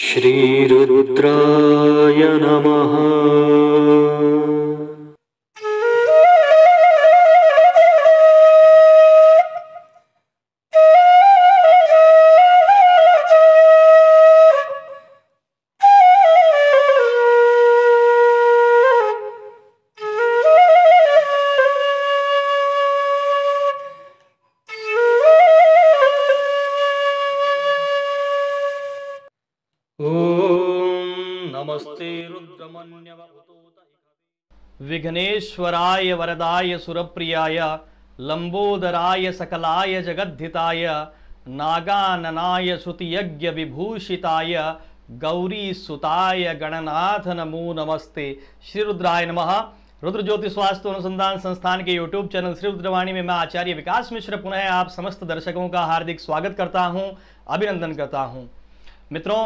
श्रीरुद्राय नमः। विघ्नेश्वराय वरदाय सुरप्रियाय लंबोदराय सकलाय जगद्धिताय नागाननाय श्रुतियज्ञ विभूषिताय गौरी सुताय गणनाथ नमो नमस्ते। श्री रुद्राय नमः। रुद्र ज्योतिष वास्तु अनुसंधान संस्थान के यूट्यूब चैनल श्री रुद्रवाणी में मैं आचार्य विकास मिश्र पुनः आप समस्त दर्शकों का हार्दिक स्वागत करता हूं, अभिनंदन करता हूं। मित्रों,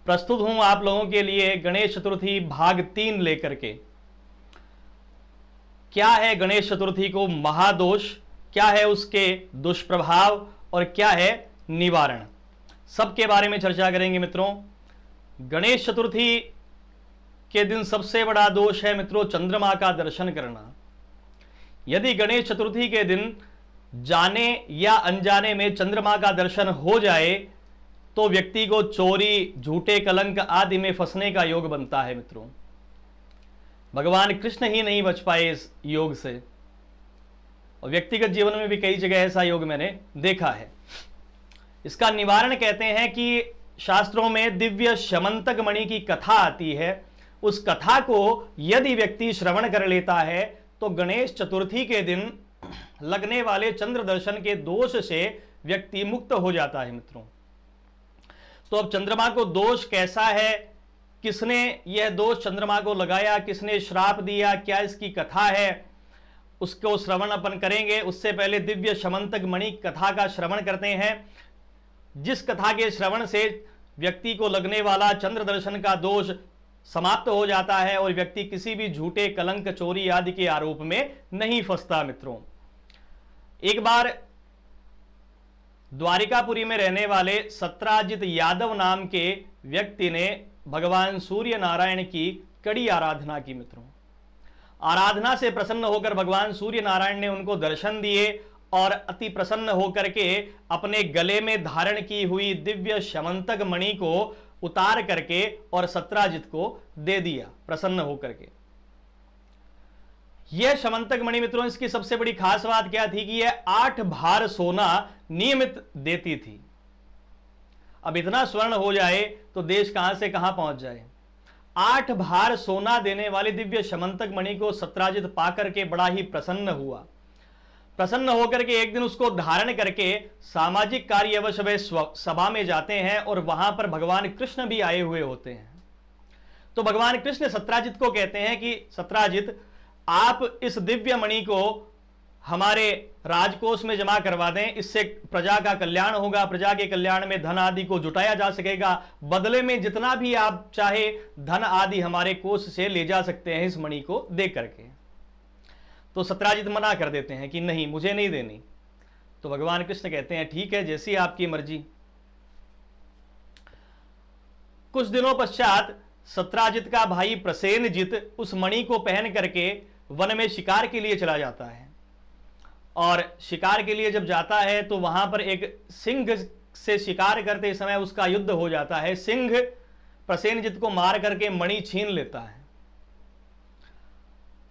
प्रस्तुत हूं आप लोगों के लिए गणेश चतुर्थी भाग 3 लेकर के। क्या है गणेश चतुर्थी को महादोष, क्या है उसके दुष्प्रभाव और क्या है निवारण, सबके बारे में चर्चा करेंगे। मित्रों, गणेश चतुर्थी के दिन सबसे बड़ा दोष है मित्रों चंद्रमा का दर्शन करना। यदि गणेश चतुर्थी के दिन जाने या अनजाने में चंद्रमा का दर्शन हो जाए तो व्यक्ति को चोरी, झूठे कलंक आदि में फंसने का योग बनता है। मित्रों, भगवान कृष्ण ही नहीं बच पाए इस योग से, और व्यक्तिगत जीवन में भी कई जगह ऐसा योग मैंने देखा है। इसका निवारण कहते हैं कि शास्त्रों में दिव्य शमंतक मणि की कथा आती है। उस कथा को यदि व्यक्ति श्रवण कर लेता है तो गणेश चतुर्थी के दिन लगने वाले चंद्र दर्शन के दोष से व्यक्ति मुक्त हो जाता है। मित्रों, तो अब चंद्रमा को दोष कैसा है, किसने यह दोष चंद्रमा को लगाया, किसने श्राप दिया, क्या इसकी कथा है, उसको श्रवण अपन करेंगे। उससे पहले दिव्य शमंतक मणि कथा का श्रवण करते हैं, जिस कथा के श्रवण से व्यक्ति को लगने वाला चंद्र दर्शन का दोष समाप्त हो जाता है और व्यक्ति किसी भी झूठे कलंक, चोरी आदि के आरोप में नहीं फंसता। मित्रों, एक बार द्वारिकापुरी में रहने वाले सत्राजित यादव नाम के व्यक्ति ने भगवान सूर्य नारायण की कड़ी आराधना की। मित्रों, आराधना से प्रसन्न होकर भगवान सूर्य नारायण ने उनको दर्शन दिए और अति प्रसन्न होकर के अपने गले में धारण की हुई दिव्य शमंतक मणि को उतार करके और सत्राजित को दे दिया प्रसन्न होकर के। यह शमंतक मणि मित्रों, इसकी सबसे बड़ी खास बात क्या थी कि यह 8 भार सोना नियमित देती थी। अब इतना स्वर्ण हो जाए तो देश कहां से कहां पहुंच जाए। 8 भार सोना देने वाली दिव्य शमंतक मणि को सत्राजित पाकर के बड़ा ही प्रसन्न हुआ। प्रसन्न होकर के एक दिन उसको धारण करके सामाजिक कार्यवश वे सभा में जाते हैं और वहां पर भगवान कृष्ण भी आए हुए होते हैं। तो भगवान कृष्ण सत्राजित को कहते हैं कि सत्राजित, आप इस दिव्य मणि को हमारे राजकोष में जमा करवा दें, इससे प्रजा का कल्याण होगा, प्रजा के कल्याण में धन आदि को जुटाया जा सकेगा, बदले में जितना भी आप चाहे धन आदि हमारे कोष से ले जा सकते हैं इस मणि को दे करके। तो सत्राजित मना कर देते हैं कि नहीं, मुझे नहीं देनी। तो भगवान कृष्ण कहते हैं ठीक है, जैसी आपकी मर्जी। कुछ दिनों पश्चात सत्राजित का भाई प्रसेनजित उस मणि को पहन करके वन में शिकार के लिए चला जाता है, और शिकार के लिए जब जाता है तो वहां पर एक सिंह से शिकार करते समय उसका युद्ध हो जाता है। सिंह प्रसेनजित को मार करके मणि छीन लेता है,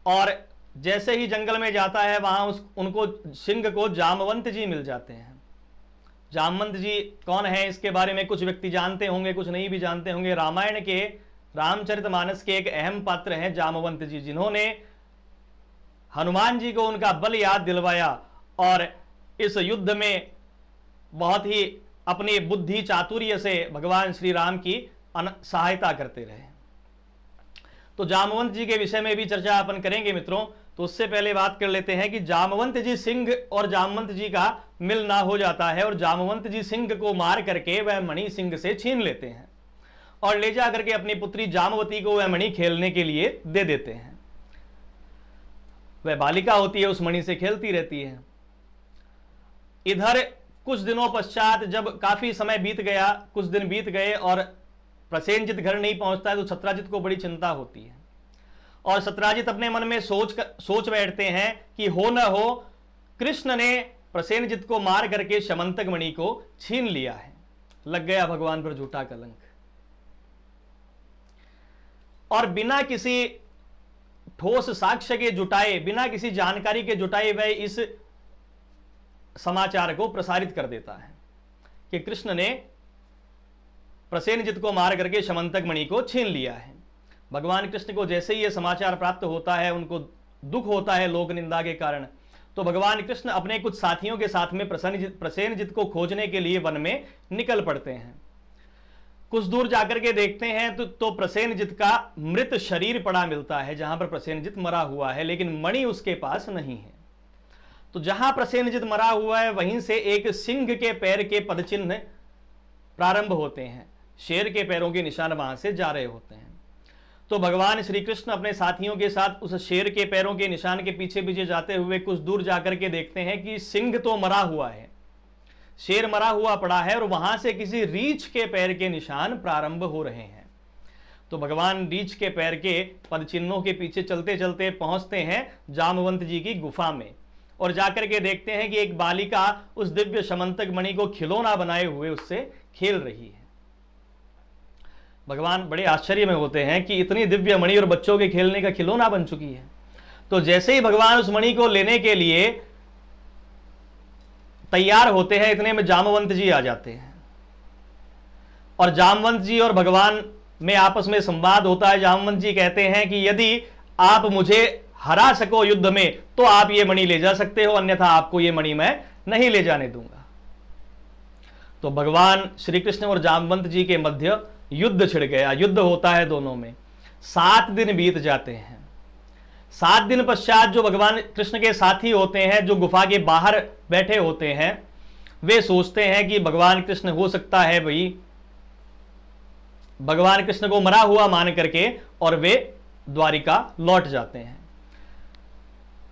और जैसे ही जंगल में जाता है वहां उनको सिंह को जामवंत जी मिल जाते हैं। जामवंत जी कौन है, इसके बारे में कुछ व्यक्ति जानते होंगे, कुछ नहीं भी जानते होंगे। रामायण के रामचरितमानस के एक अहम पात्र हैं जामवंत जी, जिन्होंने हनुमान जी को उनका बल याद दिलवाया और इस युद्ध में बहुत ही अपनी बुद्धि चातुर्य से भगवान श्री राम की सहायता करते रहे। तो जामवंत जी के विषय में भी चर्चा अपन करेंगे मित्रों। तो उससे पहले बात कर लेते हैं कि जामवंत जी सिंह और जामवंत जी का मिलना हो जाता है, और जामवंत जी सिंह को मार करके वह मणि सिंह से छीन लेते हैं और ले जा करके अपनी पुत्री जामवती को वह मणि खेलने के लिए दे देते हैं। वह बालिका होती है, उस मणि से खेलती रहती है। इधर कुछ दिनों पश्चात जब काफी समय बीत गया, कुछ दिन बीत गए और प्रसेनजित घर नहीं पहुंचता है तो सत्राजित को बड़ी चिंता होती है और सत्राजित अपने मन में सोच बैठते हैं कि हो न हो कृष्ण ने प्रसेनजित को मार करके शमंतक मणि को छीन लिया है। लग गया भगवान पर झूठा कलंक। और बिना किसी ठोस साक्ष्य के जुटाए, बिना किसी जानकारी के जुटाए वह इस समाचार को प्रसारित कर देता है कि कृष्ण ने प्रसेनजित को मार करके शमंतक मणि को छीन लिया है। भगवान कृष्ण को जैसे ही यह समाचार प्राप्त होता है, उनको दुख होता है लोक निंदा के कारण, तो भगवान कृष्ण अपने कुछ साथियों के साथ में प्रसेनजित को खोजने के लिए वन में निकल पड़ते हैं। कुछ दूर जाकर के देखते हैं तो प्रसेनजित का मृत शरीर पड़ा मिलता है, जहां पर प्रसेनजित मरा हुआ है, लेकिन मणि उसके पास नहीं है। तो जहां प्रसेनजित मरा हुआ है वहीं से एक सिंह के पैर के पदचिन्ह प्रारंभ होते हैं, शेर के पैरों के निशान वहां से जा रहे होते हैं। तो भगवान श्री कृष्ण अपने साथियों के साथ उस शेर के पैरों के निशान के पीछे पीछे जाते हुए कुछ दूर जाकर के देखते हैं कि सिंह तो मरा हुआ है, शेर मरा हुआ पड़ा है और वहां से किसी रीछ के पैर के निशान प्रारंभ हो रहे हैं। तो भगवान रीछ के पैर के पदचिन्हों के पीछे चलते चलते पहुंचते हैं जामवंत जी की गुफा में और जाकर के देखते हैं कि एक बालिका उस दिव्य शमंतक मणि को खिलौना बनाए हुए उससे खेल रही है। भगवान बड़े आश्चर्य में होते हैं कि इतनी दिव्य मणि और बच्चों के खेलने का खिलौना बन चुकी है। तो जैसे ही भगवान उस मणि को लेने के लिए तैयार होते हैं, इतने में जामवंत जी आ जाते हैं और जामवंत जी और भगवान में आपस में संवाद होता है। जामवंत जी कहते हैं कि यदि आप मुझे हरा सको युद्ध में तो आप ये मणि ले जा सकते हो, अन्यथा आपको ये मणि मैं नहीं ले जाने दूंगा। तो भगवान श्री कृष्ण और जामवंत जी के मध्य युद्ध छिड़ गया, युद्ध होता है दोनों में। 7 दिन बीत जाते हैं। 7 दिन पश्चात जो भगवान कृष्ण के साथी होते हैं, जो गुफा के बाहर बैठे होते हैं, वे सोचते हैं कि भगवान कृष्ण हो सकता है भाई भगवान कृष्ण को मरा हुआ मान करके, और वे द्वारिका लौट जाते हैं।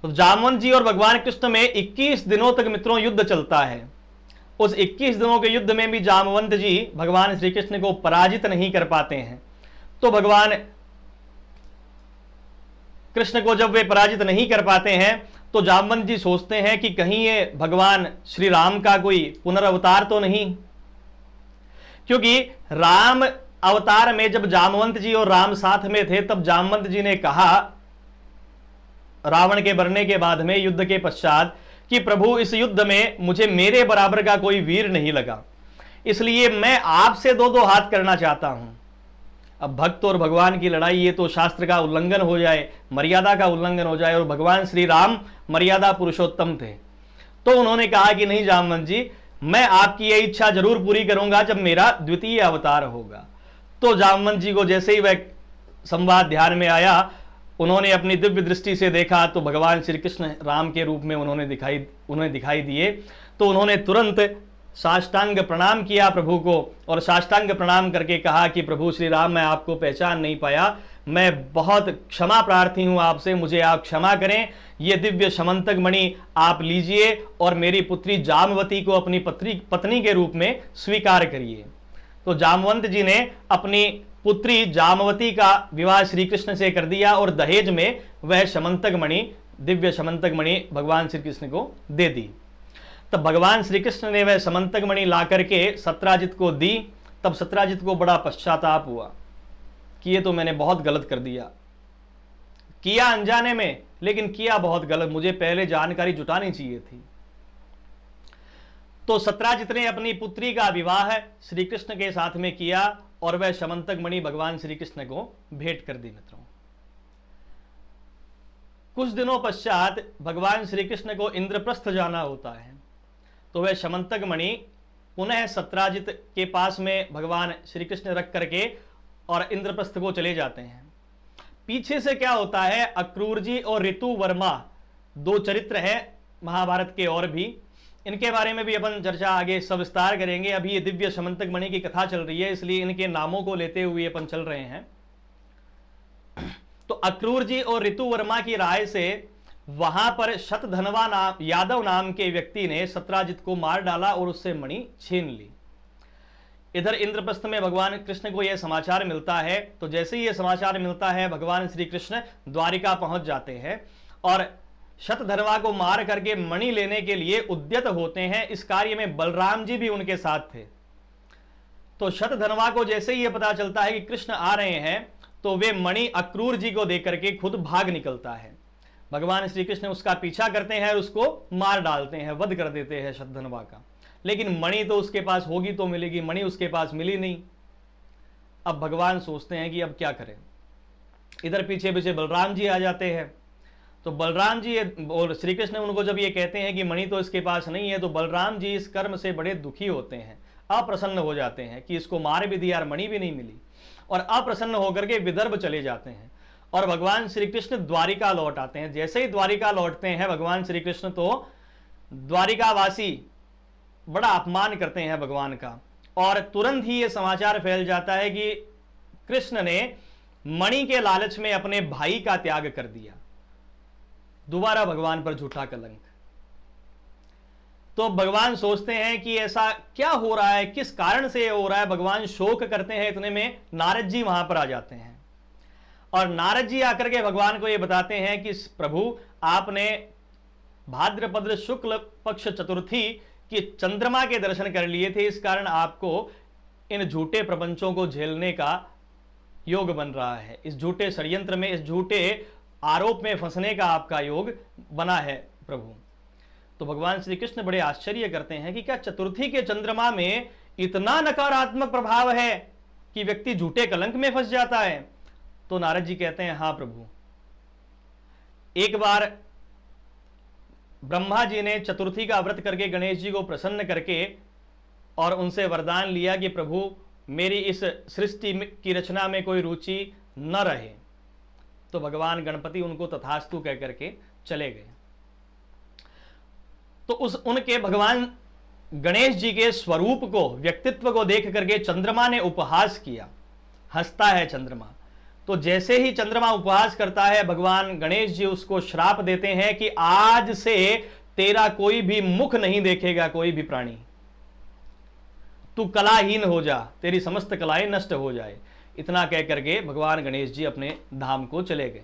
तो जामवंत जी और भगवान कृष्ण में 21 दिनों तक मित्रों युद्ध चलता है। उस 21 दिनों के युद्ध में भी जामवंत जी भगवान श्री कृष्ण को पराजित नहीं कर पाते हैं। तो भगवान कृष्ण को जब वे पराजित नहीं कर पाते हैं तो जामवंत जी सोचते हैं कि कहीं ये भगवान श्री राम का कोई पुनर्अवतार तो नहीं, क्योंकि राम अवतार में जब जामवंत जी और राम साथ में थे तब जामवंत जी ने कहा रावण के मरने के बाद में, युद्ध के पश्चात, कि प्रभु इस युद्ध में मुझे मेरे बराबर का कोई वीर नहीं लगा, इसलिए मैं आपसे 2-2 हाथ करना चाहता हूं। अब भक्त और भगवान की लड़ाई, ये तो शास्त्र का उल्लंघन हो जाए, मर्यादा का उल्लंघन हो जाए, और भगवान श्री राम मर्यादा पुरुषोत्तम थे। तो उन्होंने कहा कि नहीं जामवंत जी, मैं आपकी यह इच्छा जरूर पूरी करूंगा जब मेरा द्वितीय अवतार होगा। तो जामवंत जी को जैसे ही वह संवाद ध्यान में आया, उन्होंने अपनी दिव्य दृष्टि से देखा तो भगवान श्री कृष्ण राम के रूप में उन्होंने दिखाई दिए। तो उन्होंने तुरंत साष्टांग प्रणाम किया प्रभु को, और साष्टांग प्रणाम करके कहा कि प्रभु श्री राम, मैं आपको पहचान नहीं पाया, मैं बहुत क्षमा प्रार्थी हूं आपसे, मुझे आप क्षमा करें। ये दिव्य शमंतक मणि आप लीजिए और मेरी पुत्री जामवती को अपनी पत्नी के रूप में स्वीकार करिए। तो जामवंत जी ने अपनी पुत्री जामवती का विवाह श्री कृष्ण से कर दिया और दहेज में वह शमंतक मणि, दिव्य शमंतक मणि भगवान श्री कृष्ण को दे दी। तब भगवान श्री कृष्ण ने वह शमंतक मणि ला करके सत्राजित को दी। तब सत्राजित को बड़ा पश्चाताप हुआ कि ये तो मैंने बहुत गलत कर दिया, किया अनजाने में, लेकिन किया बहुत गलत, मुझे पहले जानकारी जुटानी चाहिए थी। तो सत्राजित ने अपनी पुत्री का विवाह श्री कृष्ण के साथ में किया और वह शमंतक मणि भगवान श्री कृष्ण को भेंट कर दी। मित्रों, कुछ दिनों पश्चात भगवान श्री कृष्ण को इंद्रप्रस्थ जाना होता है, तो वह शमंतक मणि पुनः सत्राजित के पास में भगवान श्री कृष्ण रख करके और इंद्रप्रस्थ को चले जाते हैं। पीछे से क्या होता है, अक्रूर जी और ऋतु वर्मा 2 चरित्र हैं महाभारत के, और भी इनके बारे में भी अपन चर्चा आगे सविस्तार करेंगे। अभी ये दिव्य शमंतक मणि की कथा चल रही है, इसलिए इनके नामों को लेते हुए अपन चल रहे हैं। तो अक्रूर जी और ऋतु वर्मा की राय से वहां पर शतधनवा यादव नाम के व्यक्ति ने सत्राजित को मार डाला और उससे मणि छीन ली। इधर इंद्रप्रस्थ में भगवान कृष्ण को यह समाचार मिलता है, तो जैसे ही यह समाचार मिलता है भगवान श्री कृष्ण द्वारिका पहुंच जाते हैं और शतधन्वा को मार करके मणि लेने के लिए उद्यत होते हैं। इस कार्य में बलराम जी भी उनके साथ थे। तो शतधन्वा को जैसे ही यह पता चलता है कि कृष्ण आ रहे हैं तो वे मणि अक्रूर जी को देख करके खुद भाग निकलता है। भगवान श्री कृष्ण उसका पीछा करते हैं और उसको मार डालते हैं, वध कर देते हैं शतधन्वा का। लेकिन मणि तो उसके पास होगी तो मिलेगी, मणि उसके पास मिली नहीं। अब भगवान सोचते हैं कि अब क्या करें। इधर पीछे पीछे बलराम जी आ जाते हैं। तो बलराम जी और श्री कृष्ण उनको जब ये कहते हैं कि मणि तो इसके पास नहीं है, तो बलराम जी इस कर्म से बड़े दुखी होते हैं, अप्रसन्न हो जाते हैं कि इसको मार भी दिया और मणि भी नहीं मिली, और अप्रसन्न होकर के विदर्भ चले जाते हैं और भगवान श्री कृष्ण द्वारिका लौट आते हैं। जैसे ही द्वारिका लौटते हैं भगवान श्री कृष्ण, तो द्वारिकावासी बड़ा अपमान करते हैं भगवान का, और तुरंत ही यह समाचार फैल जाता है कि कृष्ण ने मणि के लालच में अपने भाई का त्याग कर दिया। दोबारा भगवान पर झूठा कलंक। तो भगवान सोचते हैं कि ऐसा क्या हो रहा है, किस कारण से हो रहा है। भगवान शोक करते हैं, इतने में नारद जी वहां पर आ जाते हैं और नारद जी आकर के भगवान को यह बताते हैं कि प्रभु आपने भाद्रपद शुक्ल पक्ष चतुर्थी कि चंद्रमा के दर्शन कर लिए थे, इस कारण आपको इन झूठे प्रपंचों को झेलने का योग बन रहा है। इस झूठे षड्यंत्र में, इस झूठे आरोप में फंसने का आपका योग बना है प्रभु। तो भगवान श्री कृष्ण बड़े आश्चर्य करते हैं कि क्या चतुर्थी के चंद्रमा में इतना नकारात्मक प्रभाव है कि व्यक्ति झूठे कलंक में फंस जाता है। तो नारद जी कहते हैं, हां प्रभु। एक बार ब्रह्मा जी ने चतुर्थी का व्रत करके गणेश जी को प्रसन्न करके और उनसे वरदान लिया कि प्रभु मेरी इस सृष्टि की रचना में कोई रुचि न रहे। तो भगवान गणपति उनको तथास्तु कह करके चले गए। तो उनके भगवान गणेश जी के स्वरूप को, व्यक्तित्व को देख करके चंद्रमा ने उपहास किया। हंसता है चंद्रमा। तो जैसे ही चंद्रमा उपहास करता है भगवान गणेश जी उसको श्राप देते हैं कि आज से तेरा कोई भी मुख नहीं देखेगा कोई भी प्राणी, तू कलाहीन हो जा, तेरी समस्त कलाएं नष्ट हो जाए। इतना कह करके भगवान गणेश जी अपने धाम को चले गए।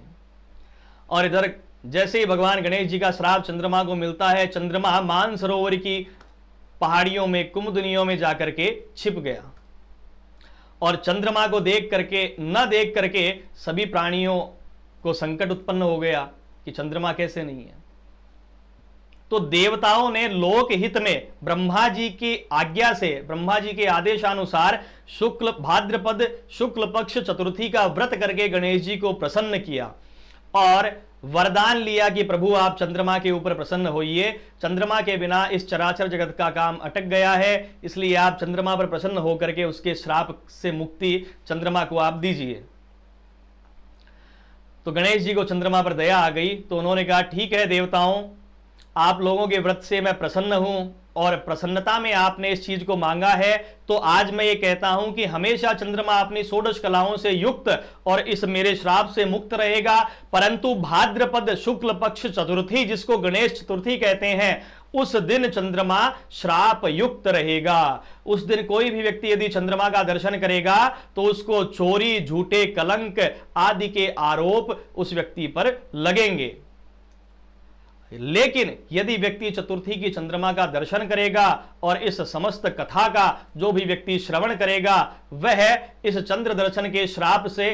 और इधर जैसे ही भगवान गणेश जी का श्राप चंद्रमा को मिलता है, चंद्रमा मानसरोवर की पहाड़ियों में, कुमुदनियों में जाकर के छिप गया। और चंद्रमा को देख करके, न देख करके सभी प्राणियों को संकट उत्पन्न हो गया कि चंद्रमा कैसे नहीं है। तो देवताओं ने लोक हित में ब्रह्मा जी की आज्ञा से, ब्रह्मा जी के आदेशानुसार भाद्रपद शुक्ल पक्ष चतुर्थी का व्रत करके गणेश जी को प्रसन्न किया और वरदान लिया कि प्रभु आप चंद्रमा के ऊपर प्रसन्न होइए। चंद्रमा के बिना इस चराचर जगत का काम अटक गया है, इसलिए आप चंद्रमा पर प्रसन्न होकर के उसके श्राप से मुक्ति चंद्रमा को आप दीजिए। तो गणेश जी को चंद्रमा पर दया आ गई। तो उन्होंने कहा, ठीक है देवताओं, आप लोगों के व्रत से मैं प्रसन्न हूं और प्रसन्नता में आपने इस चीज को मांगा है, तो आज मैं ये कहता हूं कि हमेशा चंद्रमा अपनी षोडश कलाओं से युक्त और इस मेरे श्राप से मुक्त रहेगा। परंतु भाद्रपद शुक्ल पक्ष चतुर्थी, जिसको गणेश चतुर्थी कहते हैं, उस दिन चंद्रमा श्राप युक्त रहेगा। उस दिन कोई भी व्यक्ति यदि चंद्रमा का दर्शन करेगा तो उसको चोरी, झूठे कलंक आदि के आरोप उस व्यक्ति पर लगेंगे। लेकिन यदि व्यक्ति चतुर्थी की चंद्रमा का दर्शन करेगा और इस समस्त कथा का जो भी व्यक्ति श्रवण करेगा, वह इस चंद्र दर्शन के श्राप से,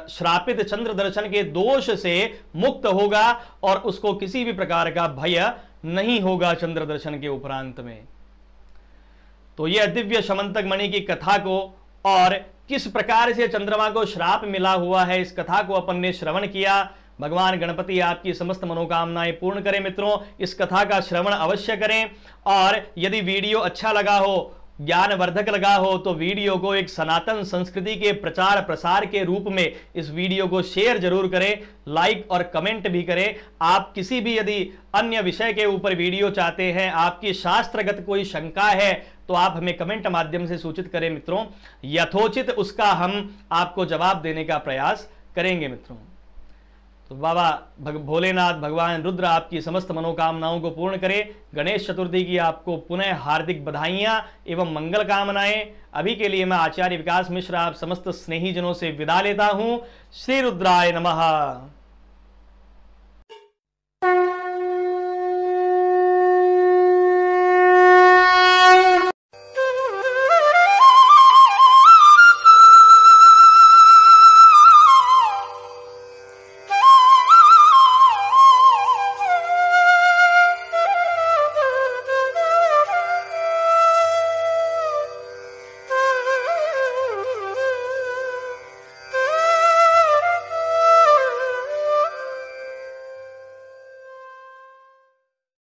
श्रापित चंद्र दर्शन के दोष से मुक्त होगा और उसको किसी भी प्रकार का भय नहीं होगा चंद्र दर्शन के उपरांत में। तो यह दिव्य शमंतक मणि की कथा को और किस प्रकार से चंद्रमा को श्राप मिला हुआ है, इस कथा को अपन ने श्रवण किया। भगवान गणपति आपकी समस्त मनोकामनाएं पूर्ण करें। मित्रों, इस कथा का श्रवण अवश्य करें और यदि वीडियो अच्छा लगा हो, ज्ञानवर्धक लगा हो, तो वीडियो को एक सनातन संस्कृति के प्रचार प्रसार के रूप में इस वीडियो को शेयर जरूर करें, लाइक और कमेंट भी करें। आप किसी भी यदि अन्य विषय के ऊपर वीडियो चाहते हैं, आपकी शास्त्रगत कोई शंका है, तो आप हमें कमेंट माध्यम से सूचित करें मित्रों, यथोचित उसका हम आपको जवाब देने का प्रयास करेंगे। मित्रों, तो बाबा भोलेनाथ भगवान रुद्र आपकी समस्त मनोकामनाओं को पूर्ण करे। गणेश चतुर्थी की आपको पुनः हार्दिक बधाइयां एवं मंगल कामनाएं। अभी के लिए मैं आचार्य विकास मिश्र आप समस्त स्नेहीजनों से विदा लेता हूं। श्री रुद्राय नमः।